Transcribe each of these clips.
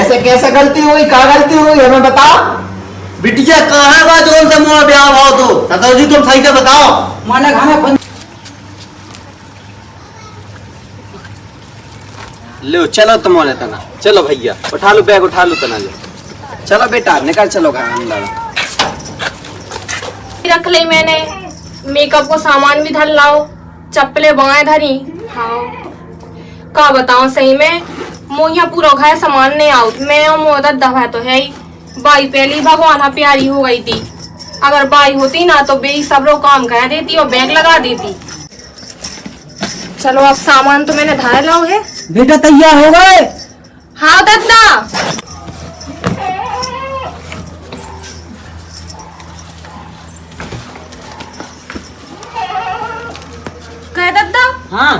ऐसे कैसे गलती हुई, कहाँ गलती हुई हमें बताओ। बिटिया कहाँ है बात जोन से मोर ब्याह भाव तो सताओ जी तुम सही से बताओ। मालिक हमें लो चलो तुम वाले तना, चलो भैया उठा लो बैग, उठा लो तना लो, चलो बेटा निकल चलो घर अंदर। रख ली मैंने, मेकअप को सामान भी धर लाओ, चप्पलें बाएं धरी। हाँ का बताऊं सही में मोहिया पूरा घाय सामान नहीं आउट, मैं और मोदत दवा तो है ही। बाई पहली भगवान हाँ प्यारी हो गई थी, अगर बाई होती ना तो बेई सब लोग काम कह देती और बैग लगा देती। चलो अब सामान तो मैंने धार लाओ है। बेटा तैयार हो गए? हाँ दद्दा। कह दद्दा हाँ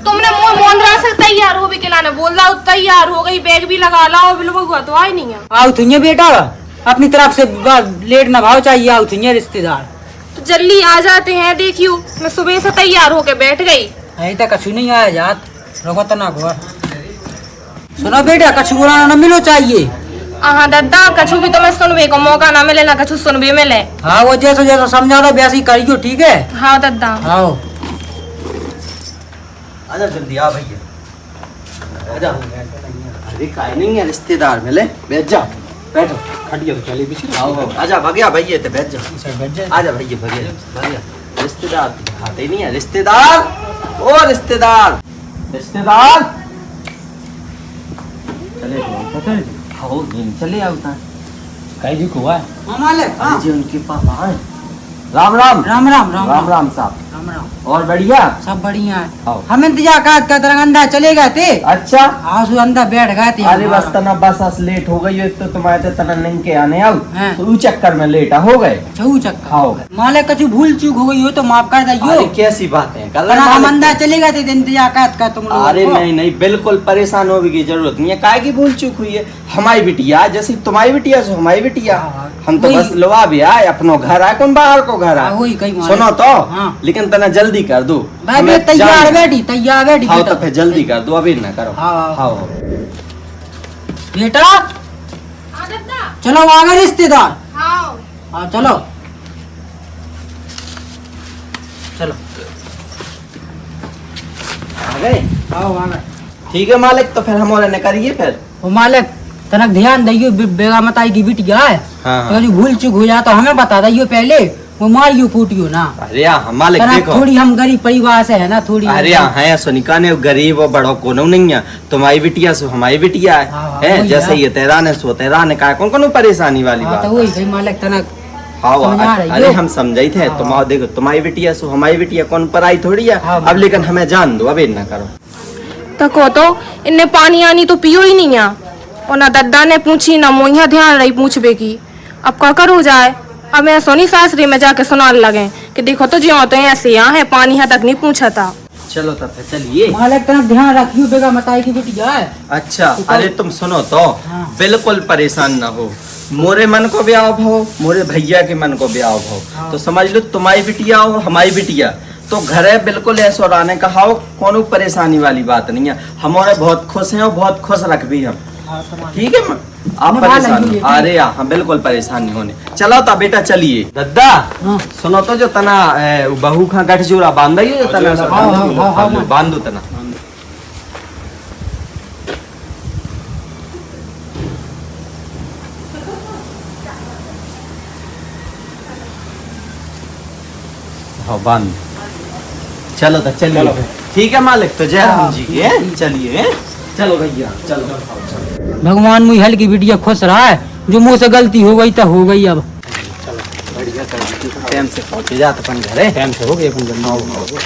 तुमने मोंदरा से तैयार हो भी खिलाने बोल रहा तैयार हो गई, बैग भी लगा लाओ, बिल्कुल तो आई नहीं है। आओ तुझे बेटा अपनी तरफ से लेट ना भाव चाहिए, आओ तुझे रिश्तेदार तो जल्दी आ जाते हैं। देखियो मैं सुबह से तैयार होके बैठ गई, अभी तक कछु नहीं आया जात रोको तो ना घर। सुनो बेटा कछु बुरा ना मिलो चाहिए। हाँ दद्दा कछु भी तुम्हें सुनबे को मौका ना मिले ना कछु सुनबे मिले। हाँ वो जैसा जैसा समझा दो वैसे ही करियो ठीक है। हाँ दद्दा आओ आजा जल्दी आ भैया आजा। अरे काहे नहीं है रिश्तेदार मिले, बैठ जा बैठो, खटिया तो चली बिछी। आओ आजा भैया भैया तो बैठ जा, आजा भैया भैया भैया। रिश्तेदार दिखाते नहीं है, रिश्तेदार ओ रिश्तेदार रिश्तेदार चले आओ चले आओ कहीं जी को है मालिक। हाँ जी उनके पापा हैं। राम राम राम राम राम राम राम साहब, राम राम। और बढ़िया सब बढ़िया है। आओ। हम इंतजार का तरंग अंदर चले गए थे। अच्छा आंसू अंदर बैठ गए थे। अरे बस तना बस लेट हो गई तो तुम्हारे तना नहीं के आने आओ हाँ। तो उस चक्कर में लेट हो गए। छऊ चक्कर आओ। मालिक कछु भूल चूक हो गई हो तो माफ कर अरे दियो। कैसी बात है कल हम अंदर चले गए थे इंतजार का तुम लोग। अरे नहीं नहीं बिल्कुल परेशान होने की जरूरत नहीं है, काहे की भूल चूक हुई है। हमारी बिटिया जैसे तुम्हारी बिटिया से हमारी बिटिया, हम तो वही। बस लवा भी आए अपनो घर आए, कौन बाहर को घर आए। वही कहीं सुनो तो हाँ। लेकिन तना जल्दी कर दो। भाई हमें मैं तैयार जान- बैठी तैयार बैठी हाँ बेटा। तो फिर जल्दी कर दो, अभी ना करो। हाँ। हाँ बेटा हाँ दद्दा चलो आ गए रिश्तेदार। हाँ हाँ चलो चलो आ गए, आओ आ गए। ठीक है मालिक तो फिर हम और न करिए फिर। वो मालिक तनक ध्यान दियो बेगा मताई की बिटिया है। हाँ, हाँ। अगर जो भूल चूक हो जाए तो हमें बता दियो पहले, वो मारियो कूटियो ना। अरे हाँ मालिक तनक देखो, थोड़ी हम गरीब परिवार से है ना थोड़ी। अरे हाँ सोनिका ने गरीब और बड़ो कोनो नहीं है, तुम्हारी बिटिया सो हमारी बिटिया हाँ, है वही जैसे है। ये तेरा ने सो तेरा ने कहा कौन कौन परेशानी वाली हाँ, बात। तो वही भाई मालिक तनक हाँ समझा रही अरे हो। हम समझाई थे हाँ। तुम देखो तुम्हारी बिटिया सो हमारी बिटिया कौन पराई थोड़ी है। हाँ, अब लेकिन हमें जान दो, अब ना करो। तको तो इनने पानी आनी तो पियो ही नहीं है, और ना दद्दा ने पूछी ना मोहिया ध्यान रही पूछबे की। अब का करो जाए, अब मैं सोनी सासरी में जाके सुनाने लगे कि देखो तो जियो तो ऐसे यहाँ है, पानी यहाँ तक नहीं पूछा था। चलो तब फिर चलिए। मालिक तनक ध्यान रखियो बेगा मताई की बिटिया है। अच्छा अरे तुम सुनो तो हाँ। बिल्कुल परेशान ना हो, मोरे मन को ब्याह भाव मोरे भैया के मन को ब्याह भाव, हाँ। तो समझ लो तुम्हारी बिटिया और हमारी बिटिया तो घर है बिल्कुल ऐसा रहने का हाउ कोनो परेशानी वाली बात नहीं है। हमारे बहुत खुश हैं और बहुत खुश रख भी हम। ठीक है आप निभा परेशान लेंगे, हो। अरे हाँ बिल्कुल परेशान नहीं होने। चलो ता बेटा चलिए। दद्दा हाँ। सुनो तो जो तना बहू खा गठ जोड़ा बांधा ही तना हाँ। बांध दो तना। हाँ बांध, चलो तो चलिए। ठीक है मालिक तो जय राम जी के चलिए। चलो भैया चलो। भगवान मुझे हल की बिटिया खुश रहा है, जो मुँह से गलती हो गई तो हो गई। अब बढ़िया कर टाइम से पहुंच जात अपन घरे, टाइम से हो गए अपन जल्दी।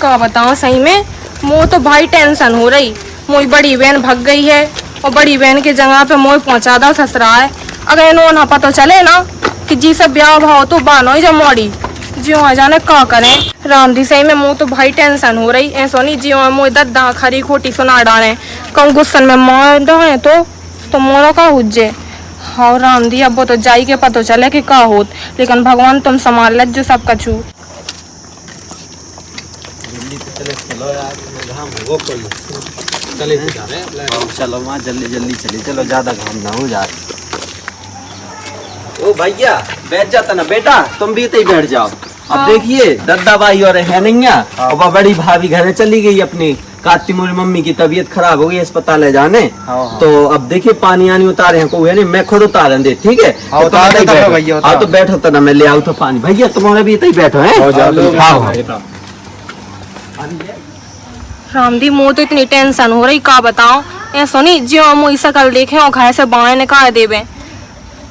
का बताओ सही में मोह तो भाई टेंशन हो रही। मोई बड़ी बहन भाग गई है और बड़ी बहन के जगह पे मोई पहुंचा दा ससुरा है। अगर इन्होंने ना पता चले ना कि जी सब ब्याह भाव तो बानो ही जमोड़ी जियो आ जाने का करें। राम दी सही में मुँह तो भाई टेंशन हो रही। ऐसा नहीं जियो मोई दद्दा खरी खोटी सुना डाले, कहूँ गुस्सन में मार डाले तो मोरा का हुज्जे। हाँ राम दी अब वो तो जाई के पता चले कि का होत, लेकिन भगवान तुम संभाल ले जो सब कछू। चलो यार घाम हो कोई चलो वहाँ जल्दी जल्दी चली, चलो ज्यादा घाम ना हो जाए। ओ भैया बैठ जाता ना बेटा, तुम भी ही बैठ जाओ। अब देखिए दद्दा भाई और है नहीं है, और वह बड़ी भाभी घर चली गई अपनी, काती मोरी मम्मी की तबीयत खराब हो गई अस्पताल ले जाने। तो अब देखिए पानी आनी उतारे हैं कोई है नहीं, मैं खुद उतार दे, ठीक है? तो बैठो तो ना, मैं ले आऊँ तो पानी। भैया तुम्हारे भी इतना बैठो है। रामदी मुँह तो इतनी टेंशन हो रही, का बताओ ए सुनी जो मुँह सकल देखे और घर से बाहर निकाल देवे।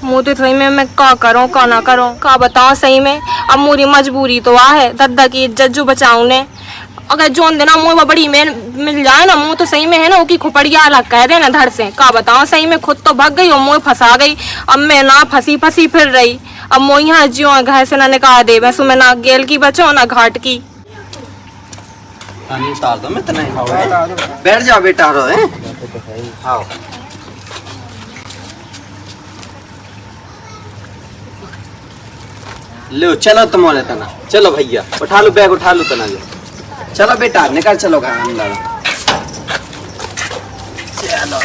मुँह तो सही में मैं का करूँ का ना करूँ, का बताओ सही में। अब मोरी मजबूरी तो आ है, दद्दा की इज्जत जो बचाऊँ ने। अगर जोन देना मुँह बड़ी में मिल जाए ना, मुँह तो सही में है ना उसकी खुपड़िया अलग कह दे ना धड़ से, का बताओ सही में। खुद तो भाग गई और मुँह फंसा गई, अब मैं ना फंसी फंसी फिर रही। अब मुँह यहाँ ज्यो घर से ना निकाल दे, वैसे मैं ना गेल की बचो ना घाट की। पानी उतार दो, मैं इतना ही बैठ जाओ बेटा रो है। आओ लो चलो तुम्हारे तना, चलो भैया उठा लो बैग, उठा लो तना जो। चलो बेटा निकल चलो घर अंदर। चलो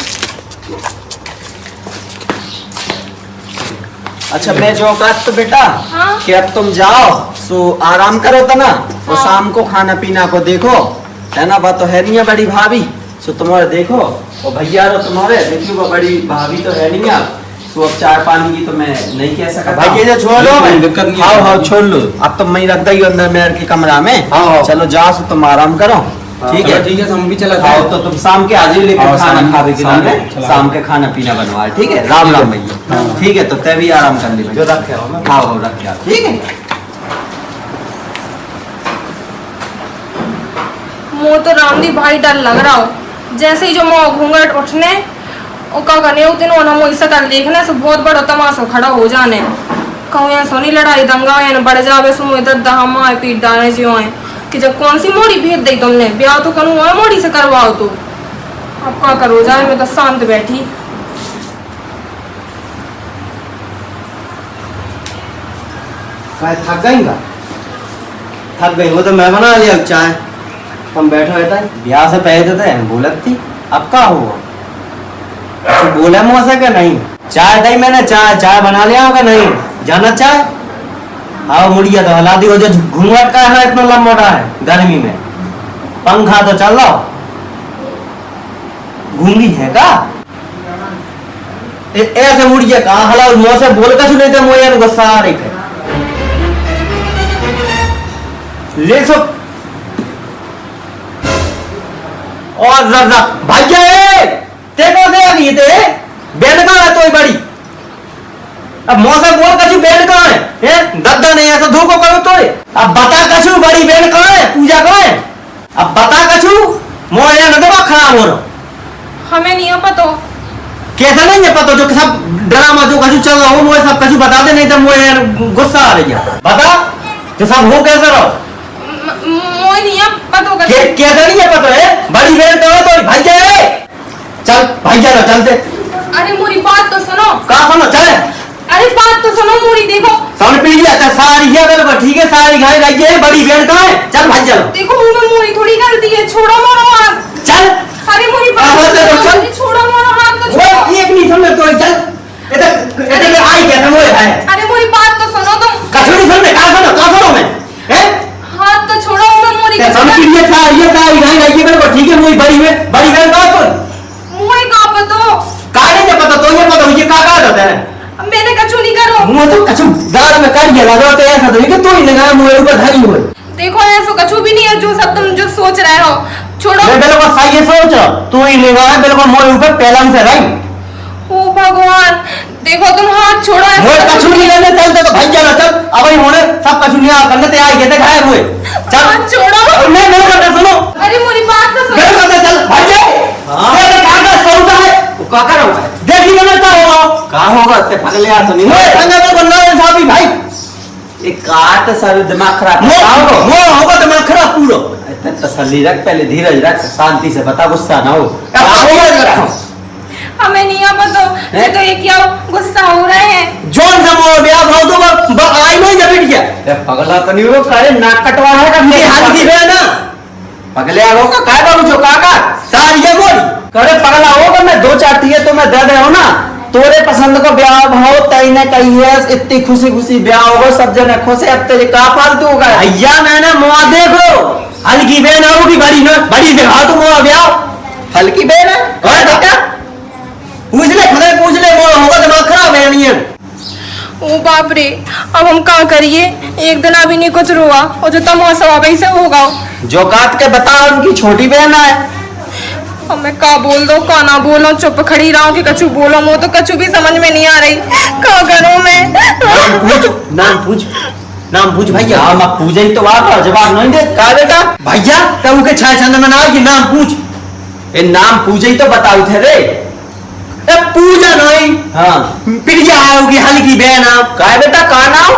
अच्छा मैं जो कहता तो बेटा कि अब तुम जाओ सो आराम करो तना, और शाम को खाना पीना को देखो, है ना? बात तो है नहीं है बड़ी भाभी, सो तुम्हारे देखो, और भैया रो तुम्हारे देखियो, वो बड़ी भाभी तो है नहीं है, सो अब चाय पानी की तो मैं नहीं कह सकता। भाई ये छोड़ लो, हाँ हाँ छोड़ लो, अब तो मैं रख दी अंदर मेरे के कमरा में। चलो जाओ सो तुम आराम करो, ठीक है? ठीक है हम भी चला आओ, तो तुम शाम के आ जाइए लेकर खाना खावे के लिए, शाम के खाना पीना बनवा, ठीक है? राम राम भैया, ठीक है? तो तय भी आराम कर ली, जो रखे हाँ रखे, ठीक है? मुँह तो रामदी भाई डर लग रहा हो, जैसे ही जो मुँह घूंघट उठने और का करने उतने और हम वैसा कर देखने से बहुत बड़ा तमाशा खड़ा हो जाने। कहूँ यहाँ सोनी लड़ाई दंगा या बढ़ जावे सो मुँह दर्द हम आए पीट डाले जो आए कि जब कौन सी मोड़ी भेज दी तुमने, ब्याह तो करूँ वहाँ मोड़ी से करवाओ तो। अब क्या करो जाए, मैं तो शांत बैठी। थक गई का? थक गई वो तो मैं बना लिया चाय, हम बैठे हुए थे ब्याह से पहले थे बोलत थी, अब क्या हुआ? अच्छा बोला मुझसे क्या नहीं? चाय दी मैंने, चाय बना लिया होगा नहीं? जाना चाय आओ मुड़िया तो हला दी, जो घूंघट का है इतना लंबा है गर्मी में, पंखा तो चल रहा घूंगी है का? ऐसे मुड़िया कहा हला मुँह से बोल का सुने थे, मुझे गुस्सा आ रही थे। ले सो और भैया देखो से अभी थे बेड कहाँ है तो बड़ी, अब मौसम बोल कछु बेड कहाँ है? दद्दा नहीं ऐसा धोखो करो तो अब बता कछु बड़ी बेड कहाँ है? पूजा कहाँ है? अब बता कछु मोया न दबा खराब हो रहा, हमें नहीं पता कैसा नहीं है पता, जो सब ड्रामा जो कछु चल रहा हो मुझे सब कछु बता दे, नहीं तो मुझे गुस्सा आ रही है। बता जो सब हो कैसे रहो, मोई नहीं पता कैसा नहीं है पता है? बड़ी बेड कहाँ है तो भैया चल भैया ना चलते। अरे मोरी बात तो सुनो। कहाँ सुनो चले? अरे बात तो सुनो मोरी, देखो सामने पी लिया था सारी है मेरे पर, ठीक है सारी खाई रही है, बड़ी बेड कहाँ है? चल भाई चलो। देखो मुंह में मोरी थोड़ी गलती है, छोड़ो मोरो हाथ। चल अरे मोरी बात तो सुनो, छोड़ो मोरो हाथ तो वो छोड़ो। एक नहीं समझ तो चल इधर आई क्या ना मोए है। अरे मोरी बात तो सुनो तुम। कछुड़ी सुन कहाँ सुनो मैं हैं? हाथ तो छोड़ो मोरी। सामने पी लिया था ये सारी खाई रही है मेरे पर, ठीक है? मोई बड़ी बेड कहाँ तो मुझे कहाँ पता? काहे नहीं पता तो ये पता ये का होता है? मैंने कछु नहीं करो। मुँह तो कछु दांत में काट गया लगा तो ऐसा तो ये तो ही लगा मुँह ऊपर धरी हुई। देखो ऐसा कछु भी नहीं है जो सब तुम जो सोच रहे हो, छोड़ो। मैं बिल्कुल सही है सोच, तू ही लेगा है बिल्कुल मोए ऊपर पहला से रही। ओ भगवान देखो तुम हाथ छोड़ो। मोए कछु नहीं लेने चलते तो भाई चलो चल, अब ही होने सब कछु नहीं आ करने ते आई कहते खाए हुए चल छोड़ो। मैं मेरे करते सुनो। अरे मेरी बात तो सुनो। मेरे करते चल भाई जी तेरे काका सौदा है वो का कर रहा है देखी मैंने क्या होगा ते पगले आ तो नहीं मोए संगे में बंदा है साहब भाई एक काट सारे दिमाग खराब वो होगा दिमाग खराब पूरा। तसल्ली रख, पहले धीरज रख, शांति से बता, गुस्सा ना हो। हमें नहीं पता तो ये क्या गुस्सा हो रहे हैं? जोन से मोर ब्याह भाव तो आई नहीं जब गया पगला तो नहीं हो, करे नाक कटवा है का हाथ की है ना पगले आ का काय बाबू जो काका सारी ये बोली करे पगला होगा, मैं 2-4 टिके तो मैं दे दे हो ना, तोरे पसंद को ब्याह भाव तई ने कही है, इतनी खुशी खुशी ब्याह होगा, सब जने खुश है, अब तेरे का फालतू होगा। भैया मैंने मुआ देखो, हल्की बहन आओगी बड़ी न बड़ी दिखा तू मुआ ब्याह। हल्की बहन है और बेटा पूछ ले, खुद पूछ ले, वो होगा दिमाग खराब है नहीं है। ओ बाप रे, अब हम क्या करिए, एक दिन अभी नहीं कुछ हुआ और जो तमाशा हुआ वैसे होगा। जो काट के बता, उनकी छोटी बहन है। अब मैं का बोल दो का ना बोलो, चुप खड़ी रहा कि कछु बोलो, मुँह तो कछु भी समझ में नहीं आ रही, क्या करूं मैं। नाम पूछ भैया। नाम अब पूजा ही तो वाह, जवाब नहीं दे का बेटा। भैया तू के छाय चंद में ना कि नाम पूछ, ए नाम पूजा ही तो बताऊ थे रे। ए पूजा नहीं, हाँ प्रिया आओगी हल्की बहन आप। का बेटा का नाम?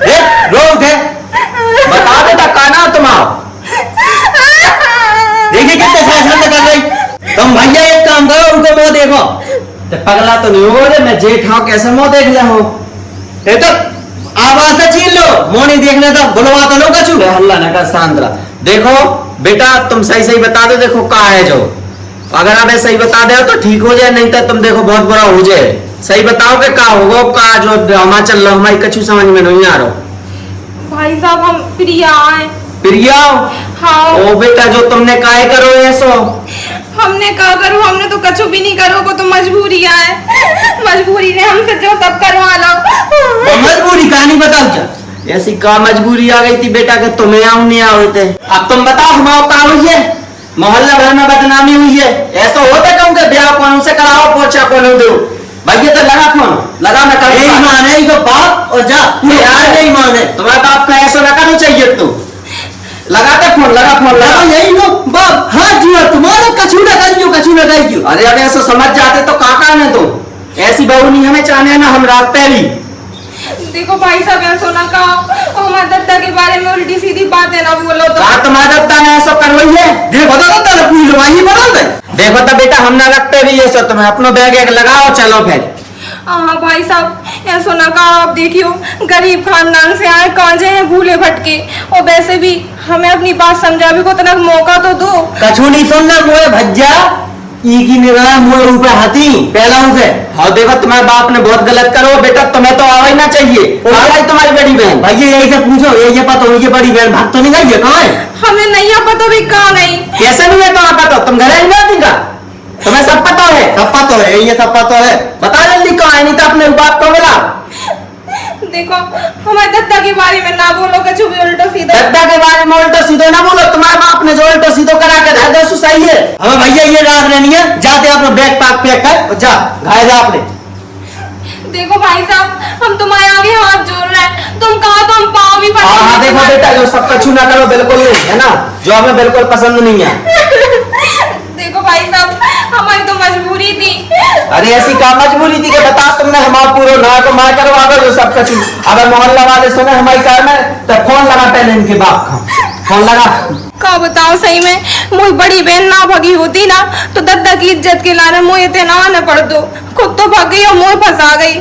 ए रो उठे, बता बेटा का नाम तुम्हारा? देखिए कितने शासन कर रही तुम। भैया एक काम करो, उनको मुंह देखो। ते पगला तो नहीं हो रे, मैं जेठ हाँ कैसे मुंह देख ले हो? ये तो आवाज से छीन लो, मुंह नहीं देखने तो बुलवा तो लो कछु। हल्ला न कर सांद्रा। देखो बेटा तुम सही सही बता दो, देखो का है जो, अगर आप सही बता दे तो ठीक हो जाए, नहीं तो तुम देखो बहुत बुरा हो जाए। सही बताओ कि का होगा, का जो ड्रामा चल रहा हमारी कछु समझ में नहीं आ रहा। भाई साहब हम प्रिया आए। प्रिया? हाँ। ओ बेटा जो तुमने काहे करो ऐसो? हमने क्या करो, हमने तो कछु भी नहीं करो, को तो मजबूरी है, मजबूरी ने हमसे जो सब करवा लो। मजबूरी कहानी बताओ क्या? ऐसी का मजबूरी आ गई थी बेटा कि तुम्हें आऊ नहीं आए थे? अब तुम बताओ हमारा का हुई है, मोहल्ला भर में बदनामी हुई है, ऐसा होता कहूँ कि ब्याह कौन से कराओ, पोछा कौन दो। भैया तो लगा फोन, लगा मैं कर यही मान है इनको बाप और जा यार नहीं मान है। तुम्हारे बाप का ऐसा ना करना चाहिए, तू लगाते फोन, लगा फोन लगा। यही लो बाप, हाँ जी तुम्हारा कछु ना करियो। अरे अब ऐसा समझ जाते तो काका ने तो ऐसी बहू नहीं हमें चाहने ना, हम रात पहली। देखो भाई साहब ऐसा ना कहो, हमारे दत्ता के बारे में उल्टी सीधी बातें ना बोलो तो। तुम्हारे दत्ता ने ऐसा करवाई है? देखो तो दत्ता ने पूरी लवाई बदल दे। देखो तो बेटा हम ना रखते भी ये सब, तुम्हें अपना बैग एक लगाओ चलो फिर। हाँ भाई साहब ऐसा ना कहो, आप देखियो गरीब खानदान से आए, कांजे हैं भूले भटके, और वैसे भी हमें अपनी बात समझाने को तना मौका तो दो। कछु नहीं सुनना मोए भज्जा, ई की निगाह मोए ऊपर हाथी पहला उसे। हाँ देखो तुम्हारे बाप ने बहुत गलत करो बेटा, तुम्हें तो आवा ही ना चाहिए। तुम्हारी बड़ी बहन भैया यही से पूछो, ये पता हो ये बड़ी बहन भाग तो नहीं गई है, कहाँ है? हमें नहीं पता भी कहाँ गई। कैसे नहीं है तुम्हें पता? तुम घर नहीं का, तुम्हें सब पता है? सब पता है, ये सब पता है। बता जल्दी कहाँ है, नहीं तो अपने बाप को मिला। देखो हमारे दत्ता के बारे में ना बोलो, कछु भी उल्टा सीधा। दत्ता के बारे में उल्टा सीधो ना बोलो, तुम्हारे बाप ने जो उल्टा सीधो करा के धर दे सही है। हमें भैया ये रात रहनी है, जाते अपना बैग पैक कर और जा घाय जा आपने। देखो भाई साहब हम तुम्हारे आगे हाथ जोड़ रहे हैं, तुम कहा तो हम पाँव भी पकड़ हाँ लेंगे देखो तुम्हारे। बेटा जो सब कछु ना करो बिल्कुल नहीं है ना, जो हमें बिल्कुल पसंद नहीं है। देखो भाई साहब हमारी तो मजबूरी थी। अरे ऐसी का मजबूरी थी कि बता तुमने हमारा पूरा ना को मार करवा दो जो सब कछु। अगर मोहल्ला वाले सुने हमारी कार में तो फोन लगा पहले इनके बाप का, फोन लगा। का बताओ सही में, मुझे बड़ी बहन ना भगी होती ना तो दद्दा की इज्जत के लाने मुझे इतना ना पड़ दो, खुद तो भाग गई और मुझे फंसा गई।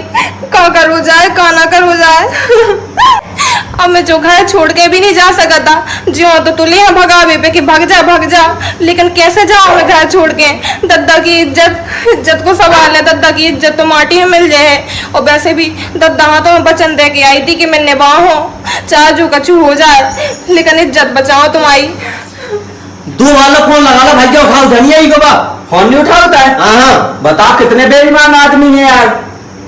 का करो जाए का ना करो जाए। अब मैं जो घर छोड़ के भी नहीं जा सका था, जो तो तुले हैं भगावे पे कि भाग जा, लेकिन कैसे जाऊं मैं घर छोड़ के? दद्दा की इज्जत को सवाल है, दद्दा की इज्जत तो माटी में मिल जाए। और वैसे भी दद्दा हाथों में वचन दे के आई थी कि मैं निभाऊं, चाहे जो कछु हो जाए, लेकिन इज्जत बचाओ तुम्हारी। दो वाला फोन लगा लो भैया, उठाओ धनिया ही को बाप। फोन नहीं उठाता है? हाँ बता कितने बेईमान आदमी है यार,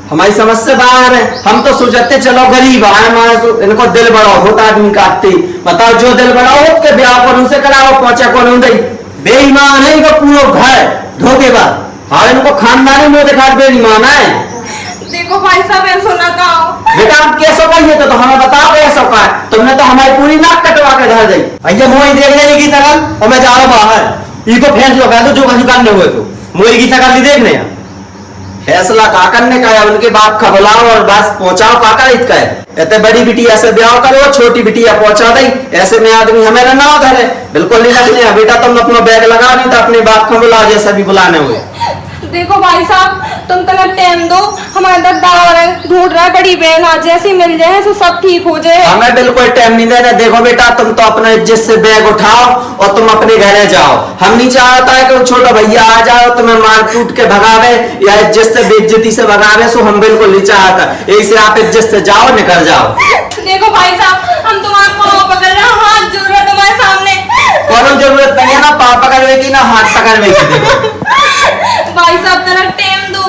हमारी समझ से बाहर है। हम तो सोचते चलो गरीब आए हमारे, इनको दिल बड़ा होता आदमी काटती। बताओ जो दिल बड़ा हो के ब्याह कौन से कराओ, पहुंचा कौन दे? बेईमान है इनको पूरा घर धोखेबाज। हाँ इनको खानदानी मुंह दिखा बेईमान है। देखो भाई साहब ऐसा ना कहो। बेटा आप कैसे कहिए तो हमें बताओ कैसा का? तुमने तो हमारी पूरी नाक कटवा के धर दी। भैया मोई देख लेने की शकल और मैं जा रहा हूँ बाहर। इनको फैसला कर दो जो कहीं करने हुए तो मोई की शकल नहीं देखने। फैसला का करने का है, उनके बाप का बुलाओ और बस पहुंचाओ। काका इसका है इतने बड़ी बिटिया से ब्याह करो, छोटी बिटिया पहुंचा दे, ऐसे में आदमी हमें ना धरे। बिल्कुल नहीं रखने बेटा, तुम अपना बैग लगा नहीं तो अपने बाप को बुला जैसा भी बुलाने हुए। देखो भाई साहब, तुम तक टाइम दो, हमारा दद्दा और ढूंढ रहा है, बड़ी बहन आज जैसी मिल जाए तो सब ठीक हो जाए। हमें बिल्कुल टाइम नहीं देना। देखो बेटा, तुम तो अपना इज्जत से बैग उठाओ और तुम अपने घरे जाओ। हम नहीं चाहता है कि छोटा भैया आ जाओ तुम्हें मार कूट के भगावे या इज्जत से बेइज्जती से भगावे, सो हम बिल्कुल नहीं चाहता। ऐसे आप इज्जत से जाओ, निकल जाओ। देखो भाई साहब, हम तुम्हारा पाँव पकड़ रहे हैं, हाथ जोड़ रहे हैं तुम्हारे सामने। कोनो जरूरत नहीं है ना पाँव पकड़ने की ना हाथ पकड़ने की। देखो भाई साहब तेरा टाइम दो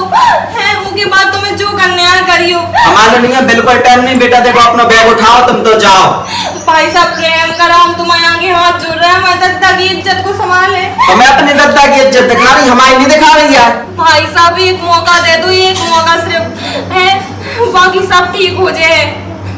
है, उसके बाद तुम्हें जो करने आए करियो। हमारे नहीं है बिल्कुल टाइम नहीं बेटा। देखो अपना बैग उठाओ, तुम तो जाओ। भाई साहब प्रेम करो, हम तुम्हारे आगे हाथ जोड़ रहे हैं, हमारे दद्दा की इज्जत को संभाले। तो मैं अपनी दद्दा की इज्जत दिखा रही, हमारी नहीं दिखा रही है। भाई साहब एक मौका दे दो, एक मौका सिर्फ है, बाकी सब ठीक हो जाए।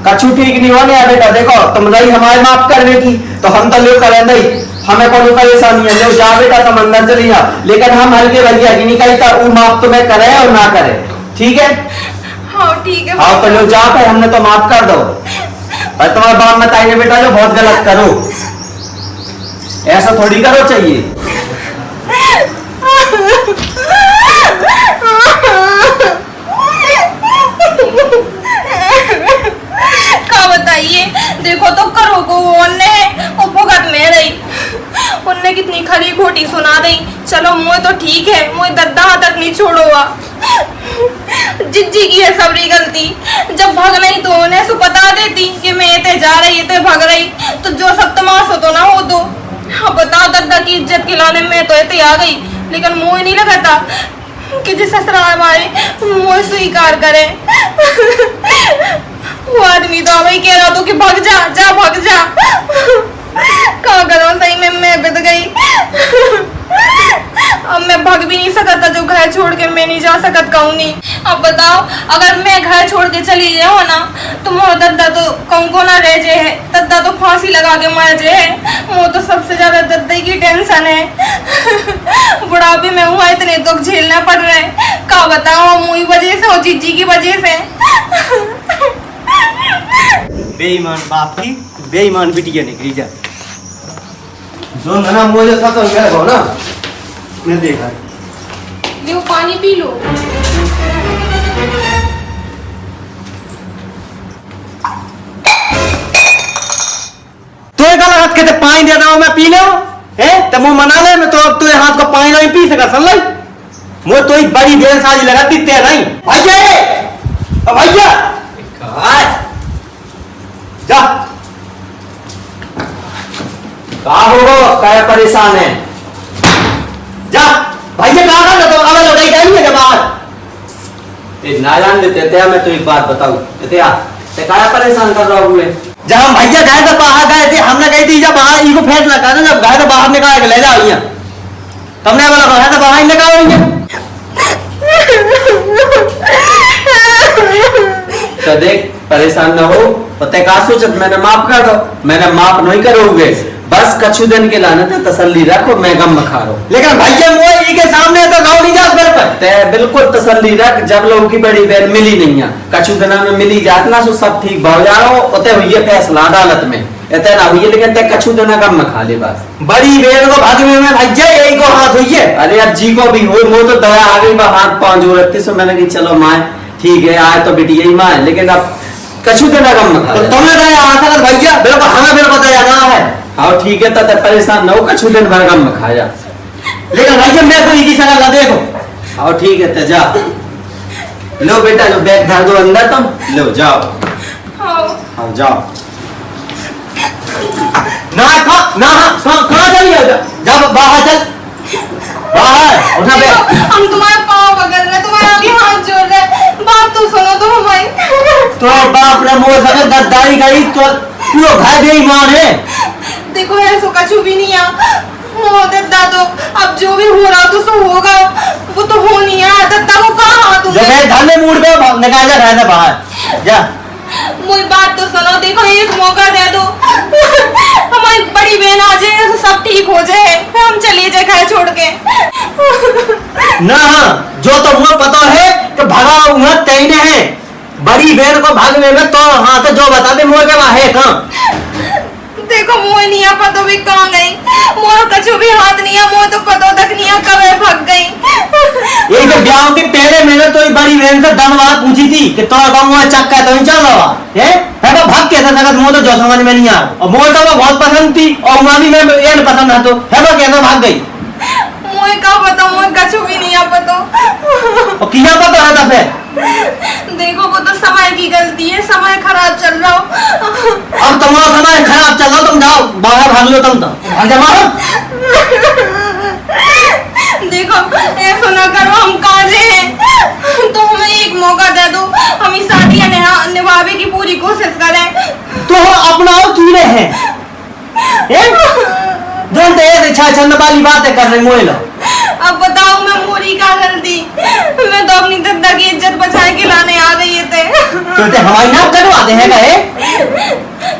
कछु ठीक नहीं होने है बेटा। देखो तुम रही हमारे माफ करने की, तो हम तो ले करें नहीं, हमें कोई परेशानी है। जो जा बेटा समंदर चली जा, लेकिन हम हल्के भैया की नहीं कहता वो माफ तुम्हें करे और ना करे, ठीक है? हाँ ठीक है। हाँ तो लो जा पे, हमने तो माफ कर दो। और तुम्हारे बाप मत आइए बेटा जो बहुत गलत करो, ऐसा थोड़ी करो चाहिए। का बताइए, देखो तो करो को उनने वो भुगत में रही, उनने कितनी खरी खोटी सुना दी। चलो मुझे तो ठीक है, मुझे दद्दा तक नहीं छोड़ोगा। जिज्जी की है सबरी गलती, जब भग नहीं तो उन्हें सु बता देती कि मैं इतने जा रही इतने भग रही, तो जो सब तमाश हो तो ना हो दो। हाँ बताओ, दद्दा की इज्जत खिलाने में तो इतने आ गई, लेकिन मुझे नहीं लगता कि जिस ससुराल वाले मुझे स्वीकार करे। वो आदमी तो वही कह रहा था कि भाग जा जा भाग जा। क्या करो, सही में मैं बित गई। अब मैं भाग भी नहीं सकता, जो घर छोड़ के मैं नहीं जा सकत कहूँ नहीं। अब बताओ, अगर मैं घर छोड़ के चली जाऊँ ना, तो मोर दद्दा तो कहूँ को ना रह जाए है, दद्दा तो फांसी लगा के मर जाए है। मोर तो सबसे ज्यादा दद्दा की टेंशन है। बुढ़ापे में हुआ इतने दुख झेलना पड़ रहे हैं, क्या बताओ, मुई वजह से और जीजी की वजह से। बेईमान बाप की बेईमान बिटिया निकली जा। जो ना मुझे सच हो ना, मैं देखा लो पानी पी लो। तो हाथ के पानी दे रहा हूं मैं, पी लो है तो मुंह मना ले। मैं तो अब तुझे हाथ को पानी नहीं पी सका, समझ मुझे तो एक बड़ी देर साजी लगाती ते नहीं। भैया भैया जा कहा होगा क्या परेशान है? जा भैया कहा था तो अब लड़ाई जाएंगे जब ये ना जान देते थे। मैं तो एक बात बताऊं, ते क्या परेशान कर रहा हूँ? जब हम भैया गए तो बाहर गए थे, हमने कही थी जब बाहर इनको फैसला करना, जब गए तो बाहर निकाल के ले जाओ यहाँ। तुमने बोला है तो बाहर निकालो। तो देख परेशान ना हो, पता का सोचत मैंने माफ कर दो, मैंने माफ नहीं करोगे, बस कछु दिन के लाने थे, तसल्ली रखो, मैं गम खा रहा हूँ। लेकिन भैया मोई के सामने तो गाँव नहीं जा पर ते बिल्कुल तसल्ली रख, जब लोगों की बड़ी बहन मिली नहीं है, कछु दिनों में मिली जात ना, सो सब ठीक भाव जा रहा हो। उते हुई फैसला अदालत में इतने ना हुई, लेकिन ते कछु दिन गम खा ले बस। बड़ी बहन को भागने में भैया यही को हाथ हुई है। अरे अब जी को भी हो, वो तो दया आ गई, हाथ पांव जोड़ती, सो मैंने कही चलो माए ठीक है, आए तो बेटी यही माए, लेकिन अब कछु दिन गम खा तो तुमने दया आकर भैया बिल्कुल हमें बिल्कुल दया ना है। हाँ ठीक है, तो परेशान न हो, कछु दिन भर गम खाया। लेकिन भैया मैं तो इसी सलाह ना देखो। हाँ ठीक है, तो जा लो बेटा, लो बैग धर दो अंदर, तुम लो जाओ। हाँ जाओ। ना खा ना कहाँ चलिए, जब बाहर चल बाहर उठा बैग। हम तुम्हारे पाँव पकड़ रहे, तुम्हारे आगे हाथ जोड़ रहे, बात तो सुनो तो हमारी। तो बाप ने मोह सके गद्दारी करी तो पूरा घर बेईमान है। देखो ऐसा कछु भी नहीं है, दद्दा तो अब जो भी हो रहा तो सो होगा, वो तो हो नहीं है। दद्दा को कहा हाथ जब मैं धरने मूड पे निकाल जा रहा था बाहर जा। मुझे बात तो सुनो, देखो एक मौका दे दो, हमारी बड़ी बहन आ जाए तो सब ठीक हो जाए, फिर हम चले जाए घर छोड़ के। ना जो तो मुझे पता है कि भगा हुआ तैने है, बड़ी बहन को भागने में तो हाँ तो जो बता दे मुझे के वहाँ है कहाँ। देखो मुझे नहीं पता भी कहाँ गई, मोर कछु भी हाथ नहीं है, मुझे तो पता तक नहीं है कब भाग गई। ये जो बताओ कि पहले मैंने तो बड़ी बहन से 10 बार पूछी थी कि तो कहूँगा चक्का तो नहीं चल रहा है तो भाग कैसा सकत मुझे तो जो समझ में नहीं आ और मोर तो वो बहुत पसंद थी और वहाँ भी मैं ये पसंद है तो है वो कैसा भाग गई मुझे क्या पता, मुझे कछु भी नहीं आ पता। और किया पता है तो फिर देखो वो तो समय की गलती है, समय खराब चल रहा हो। अब तुम्हारा समय खराब चल रहा, तुम जाओ बाहर भाग लो, तुम तो भाग जा बाहर। देखो ऐसा ना करो, हम काजे हैं तो हमें एक मौका दे दो, हम इस शादी निभावे की पूरी कोशिश करें। तो अपना कीड़े हैं जानते हैं इच्छा छंद वाली बातें कर रहे मोए लो। अब बताओ मैं मोरी का गलती, मैं तो अपनी दद्दा की इज्जत बचाए के लाने आ गई थे। तो ते हमारी नाम करवाते हैं गए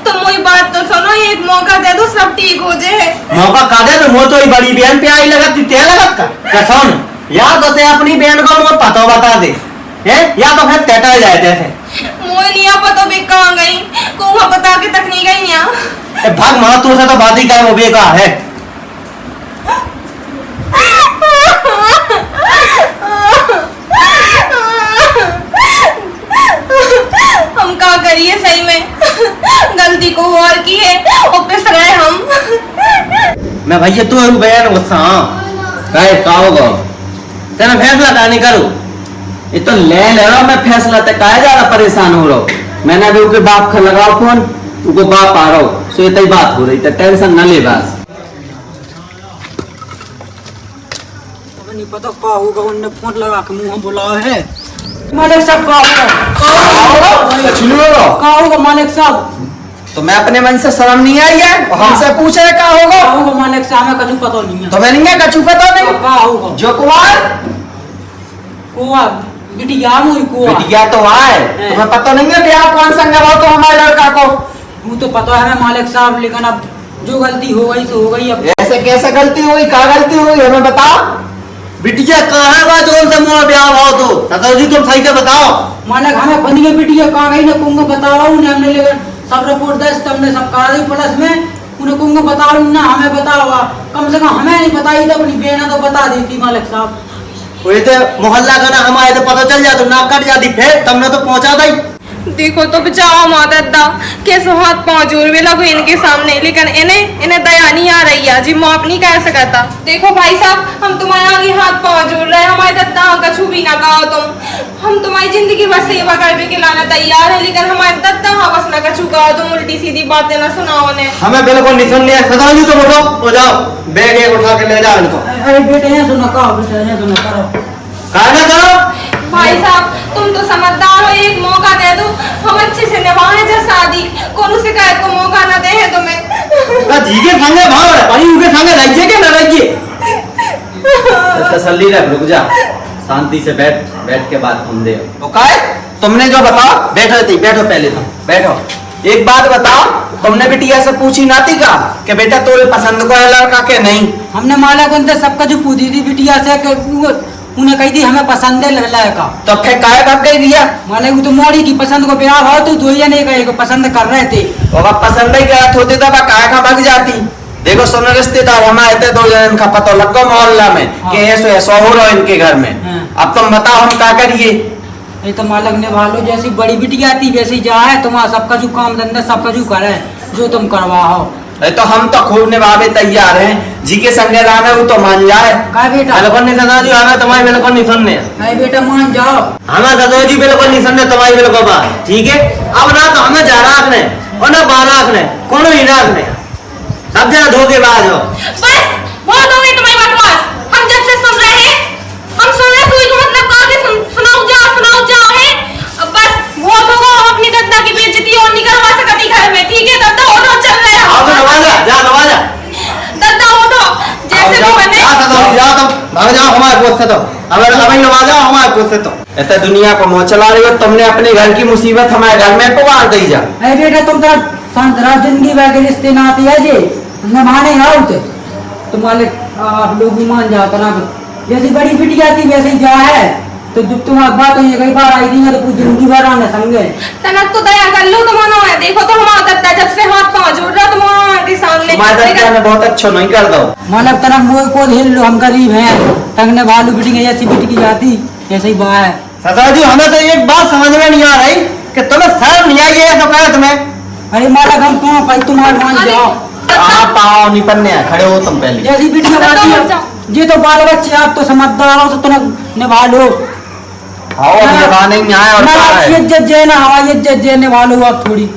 तो मोई बात तो सुनो, एक मौका दे दो सब ठीक हो जाए। मौका का दे तो मोह तो ही बड़ी बहन पे आई लगत ते लगत का कसौन या तो ते अपनी बहन को मोह पता बता दे है या तो फिर टेटा जाए थे मोई नहीं आ पता बे कहां गई, को बता के तक नहीं गई यहां। भाग मां तू से तो बात ही करे वो बेका है। हम क्या करिए सही में, गलती को और की है और पिस रहे हम। मैं भैया तू बहन गुस्सा कहे का होगा तेरा फैसला का नहीं करूं ये तो ले रहा मैं फैसला तक काहे ज्यादा परेशान हो रहा हूँ। मैंने अभी उनके बाप का लगाओ फोन, उनको बाप आ रहा हूँ, सो ये तई बात हो रही तो टेंशन न ले बस। नहीं पता क्या होगा, उनने फोन लगा के मुंह बुलाया है। मालिक साहब क्या होगा मालिक साहब? तो मैं अपने मन से शर्म नहीं आई है और हमसे पूछ रहे क्या होगा। क्या होगा मालिक साहब, हमें कछु पता नहीं है। तो मैंने क्या कछु पता नहीं क्या होगा? जो कुआर कुआ बिटिया मुई कुआ बिटिया तो आए, तुम्हें पता नहीं है ब्याह कौन सा करवाओ तो हमारे लड़का को। वो तो पता है मालिक साहब, लेकिन अब जो गलती हो गई सो हो गई। अब ऐसे कैसे गलती हुई, क्या गलती हुई हमें बताओ। बिटिया कहाँ है बात जोन से मोह ब्याह भाव तो सतर जी तुम सही से बताओ। मालिक हमें बंदी के बिटिया कहाँ गई ना कुंग बता रहा हूँ, हमने लेकिन सब रिपोर्ट दस तुमने सब करा दी प्लस में उन्हें कुंग बता रहा हूँ ना, हमें बताओ कम से कम हमें नहीं बताई तो अपनी बहना तो बता देती मालिक साहब। वही तो मोहल्ला का ना हमारे तो पता चल जाता ना कट जाती फिर तुमने तो पहुंचा दी। देखो तो बचाओ माता दा कैसे हाथ पांव जोड़वे लगो इनके सामने, लेकिन इन्हें दया नहीं आ रही है जी, माफ नहीं कर सकता। देखो भाई साहब हम तुम्हारे आगे हाथ पांव जोड़ रहे हैं, हमारे दद्दा कछु भी ना कहो तुम, हम तुम्हारी जिंदगी भर सेवा करने के लाना तैयार है, लेकिन हमारे दद्दा बस ना कछु कहो तुम, उल्टी सीधी बातें ना सुनाओ ने। हमें बिल्कुल नहीं सुननी है, सदा जी तुम उठो हो जाओ, बैग एक उठा के ले जाओ इनको। अरे बेटे यहाँ सुनो कहो, बेटे यहाँ सुनो करो कहना करो भाई साहब तुम तो समझदार हो, एक मौका दे दो, हम अच्छे से निभाए जा शादी, कोनो शिकायत को मौका ना दे है तुम्हें। जी के संगे भाव है भाई, उनके संगे रहिए के ना रहिए। तसल्ली रख, रुक जा, शांति से बैठ के बात हम दे। तो काय तुमने जो बताओ, बैठो पहले तुम बैठो। एक बात बताओ, तुमने बिटिया से पूछी ना थी का कि बेटा तोरे पसंद को है लड़का के नहीं? हमने मालिक उनसे सबका जो पूछी थी बिटिया से, उन्हें कही थी हमें पसंद है लड़का। तो फिर काय भाग गई दिया? मालिक वो तो मोड़ी की पसंद को ब्याह हो तो दो जने का पसंद कर रहे थे, और पसंद ही करत होती तो काय का भाग जाती। देखो सुनो रिश्तेदार हमारे थे, दो जन का पता लग गया मोहल्ला में कि ऐसा हो रहा इनके घर में। अब तुम बताओ हम क्या करिए? ये तो मालिक ने भालो जैसी बड़ी बिटिया थी वैसी जा है, तुम्हारा सबका जो काम धंधा सबका जो करे जो तुम करवाओ। तो हम तो खूब निभावे तैयार हैं, जी के संगे रहना वो तो मान जाए। काय बेटा? बिल्कुल नहीं सदा जी, हमें तुम्हारी बिल्कुल नहीं सुनने। काय बेटा मान जाओ, हमें सदा जी बिल्कुल नहीं सुनने तुम्हारी बिल्कुल बात, ठीक है? अब ना तो हमें जा रखने और ना बाहर रखने, कोनो ही रखने, सब जगह धोखेबाज हो। बस बहुत हो गई तुम्हारी बकवास, हम जब से सुन रहे हैं, हम सुन रहे सुई को मतलब काके सुनाओ जाओ है। अब बस बहुत होगा, हम अपनी दद्दा की बेइज्जती और नहीं करवा सकती घर में, ठीक है? दद्दा उठो, चल रहे हैं आओ तो नवाजा जा नवाजा दद्दा उठो, जैसे भी बने जा तुम भाग जाओ हमारे पोस्ट से, तो अभी नवाजा हमारे पोस्ट से। तो ऐसा दुनिया को मोह चला रही हो तुमने, अपने घर की मुसीबत हमारे घर में पुकार दी जा। अरे बेटा तुम तो शांत रहो, जिंदगी भर के रिश्ते नाते है जी, निभाने आओ तो मालिक आप लोग भी मान जाओ तो ना, जैसी बड़ी बिटिया थी वैसे ही जा है, तो जब तुम बात हुई कई बार आई थी तो पूरी जिंदगी भर आने संगे तनक तो दया कर लो तुम है। देखो तो हमारा दद्दा जब से हाथ पांव जोड़ रहा तुम्हारे सामने, तुम्हारे दद्दा ने बहुत अच्छा नहीं कर दो। मालिक तरफ मोह को हिल लो, हम गरीब हैं, तंग ने भालू बिटिया जैसी बिटकी जाती ऐसे ही बात है। सरदार जी हमें तो एक बात समझ में नहीं आ रही कि तुम्हें शर्म नहीं आई है तो कहा तुम्हें। अरे मालिक हम कौन भाई तुम्हारे मान अरे, जाओ। हाँ पाओ नहीं पन्ने हैं, खड़े हो तुम पहले। जैसी वीडियो तो आती मर जाओ। है ये तो बाल बच्चे आप तो समझदार हो तो तुम्हें निभा लो। हाँ अब निभाने ही आए और ना क्या आपकी है। इज्जत जे ना हमारी इज्जत जे निभा लो आप थोड़ी।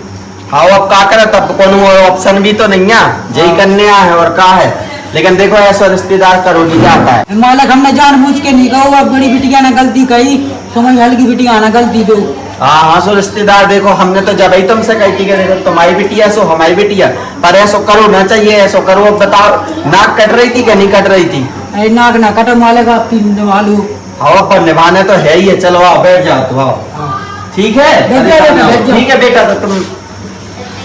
हाँ अब का करे तब कोनो ऑप्शन भी तो नहीं है, यही करने आए और का है। लेकिन देखो ऐसा रिश्तेदार करो नहीं जाता है। मालिक हमने जानबूझ के नहीं कहो, अब बड़ी बिटिया ने गलती कही समझ हल्की बिटिया ने गलती दो। हाँ हाँ सो रिश्तेदार देखो हमने तो जब ही तुमसे कही थी कि देखो तुम्हारी बिटिया सो हमारी बिटिया, पर ऐसो करो ना चाहिए, ऐसो करो। अब बताओ नाक कट रही थी कि नहीं कट रही थी? अरे नाक ना कटो मालिक आपकी निभा लो। हाँ पर निभाने तो है ही है। चलो आओ बैठ जाओ तो आओ। ठीक है बैठ जाओ, अरे, बैठ जाओ। ठीक है बेटा तो तुम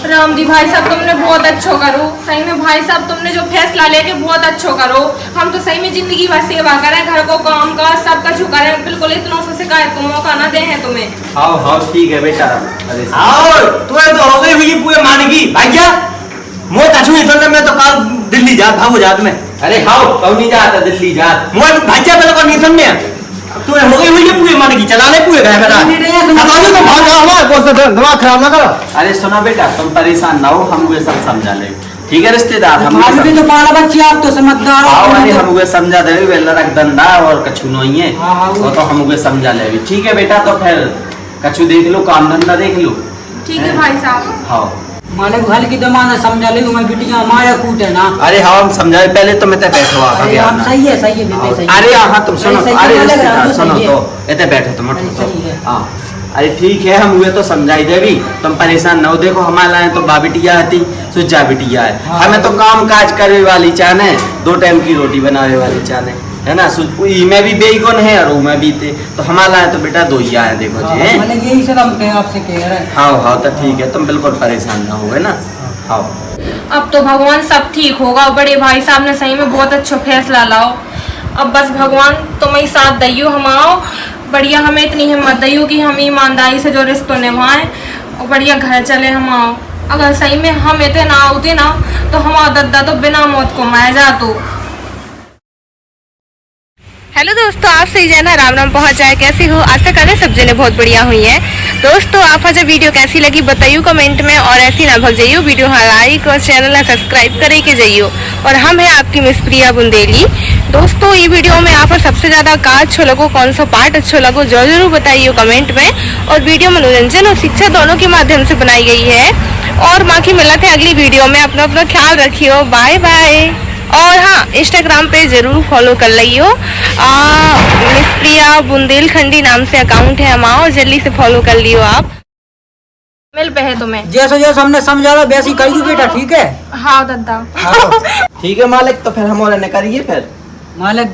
राम जी भाई साहब तुमने बहुत अच्छो करो, सही में भाई साहब तुमने जो फैसला लेके बहुत अच्छो करो। हम तो सही में जिंदगी भर सेवा करें, घर को काम का सब कुछ करें, बिल्कुल इतना से शिकायत को मौका ना दे हैं तुम्हें। आओ हाँ ठीक है बेटा। अरे आओ तुम्हें तो हो गई हुई पूरे मानेगी भैया। मोह कछुई सुनने में तो कल दिल्ली जा भागो जात में। अरे हाँ कौन नहीं जाता दिल्ली जात। मोह भैया मेरे को नहीं सुनने तुम्हें हो गई हुई पूरे मानेगी। चला ले पूरे घर का तो भाग जाओ ना, बोल से दिमाग खराब ना करो। अरे सुनो बेटा तुम परेशान ना हो, हम वो सब समझा ले। ठीक है रिश्तेदार हम आज भी तो बाल बच्चे आप तो समझदार हो। आओ अरे हम वो समझा दे वेला रख धंधा और कछु नहीं है। हाँ, हाँ, वो तो हम वो समझा ले। ठीक है बेटा तो फिर कछु देख लो, काम धंधा देख लो। ठीक है भाई साहब। हाँ मालिक हल्की दमाना समझा ले मैं बिटिया माया कूट है ना। अरे हाँ हम समझाए पहले तो मैं बैठो अरे हम सही है बेटे सही है। अरे हाँ तुम सुनो सही अरे है, रिश्तेदार सही सुनो है। तो इतने बैठो तुम अरे, सही है। हाँ अरे ठीक है हम हुए तो समझाई देवी, तुम परेशान ना हो। देखो हमारे यहाँ तो बा बिटिया आती सुजा बिटिया है। हाँ। हमें तो काम काज करे वाली चाहने, 2 टाइम की रोटी बनाने वाली चाहने है ना। में भी बेईगुन है और में भी थे, तो हमारे यहाँ तो बेटा 2 ही आए। देखो जी हैं? मालिक यही सब हम आपसे कह रहे हैं। हाँ हाँ तो ठीक है तुम बिल्कुल परेशान ना हो है ना। हाँ अब तो भगवान सब ठीक होगा। बड़े भाई साहब ने सही में बहुत अच्छा फैसला लाओ। अब बस भगवान तुम ही साथ दइयो, हम आओ बढ़िया, हमें इतनी हिम्मत दइयो कि हम ईमानदारी से जो रिश्तों निभाएं और बढ़िया घर चले हम आओ। अगर सही में हम इतने ना होते ना तो हमारा दद्दा तो बिना मौत को मार जातो। हेलो दोस्तों, आप सही जाना राम राम पहुंच जाए। कैसी हो? आशा करें सब जने बहुत बढ़िया हुई है। दोस्तों आप जब वीडियो कैसी लगी बताइयो कमेंट में, और ऐसी ना भग जाइयो वीडियो लाइक और चैनल सब्सक्राइब करे के जाइयो। और हम है आपकी मिस प्रिया बुंदेली। दोस्तों ये वीडियो में आप सबसे ज्यादा का अच्छो लगो, कौन सा पार्ट अच्छो लगो जरूर बताइए कमेंट में। और वीडियो मनोरंजन और शिक्षा दोनों के माध्यम से बनाई गई है। और बाकी मिलते हैं अगली वीडियो में। अपना अपना ख्याल रखियो, बाय बाय। और हाँ इंस्टाग्राम पे जरूर फॉलो कर लियो, मिस प्रिया बुंदेलखंडी नाम से अकाउंट है हमारा, जल्दी से फॉलो कर लियो आप। मिल पे है तुम्हें जैसा जैसा हमने समझाया वैसे ही करियो बेटा, ठीक है? हाँ दद्दा। ठीक है मालिक तो फिर हम और ने करिए फिर। मालिक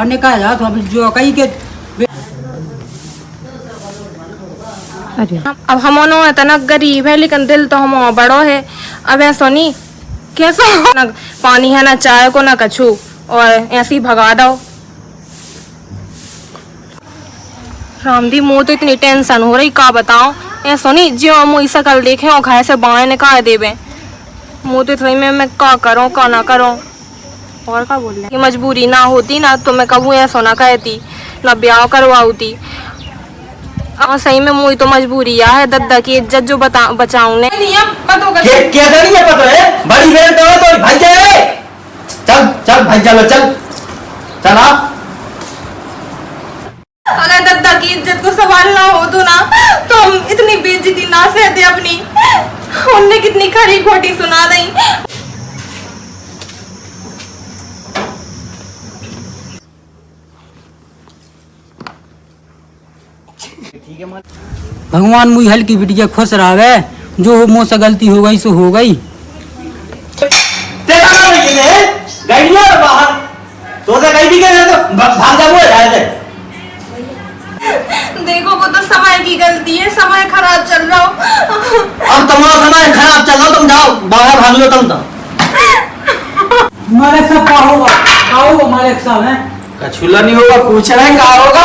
ने कहा जा तो अभी जो कही के अब हम इतना गरीब है लेकिन दिल तो हम बड़ो है। अब ऐसा नहीं कैसा ना पानी है ना चाय को ना कछू, और ऐसे ही भगा दो। राम दी मुँह तो इतनी टेंशन हो रही का बताओ। ऐसा नहीं जो मुँह शकल देखे और घर से बाएं ने कहा देवे मुँह तो सही में मैं का करूँ का ना करूँ। और का बोल रहे मजबूरी ना होती ना तो मैं कबू ऐसा ना कहती ना ब्याह करवाती। सही में मुझे तो मजबूरी है दद्दा की इज्जत जो बचाऊं ने क्या नहीं है पता है बड़ी बहन तो भैया है। चल चल भैया लो चल चल आप। अगर दद्दा की इज्जत को संभालना हो तो ना तो हम इतनी बेइज्जती ना सहते अपनी। उनने कितनी खरी खोटी सुना दी। भगवान मुझे हल्की बिटिया खुश रहे, जो मुँह से गलती हो गई सो हो गई। तेरा गई है बाहर तो गई भी गए तो भाग जा वो देखो वो तो समय की गलती है, समय खराब चल रहा हो। अब तुम्हारा समय खराब चल रहा तुम जाओ बाहर भाग लो तुम तो। मालिक साहब का होगा आओ मालिक साहब है कछुला नहीं होगा पूछ रहे हैं क्या होगा।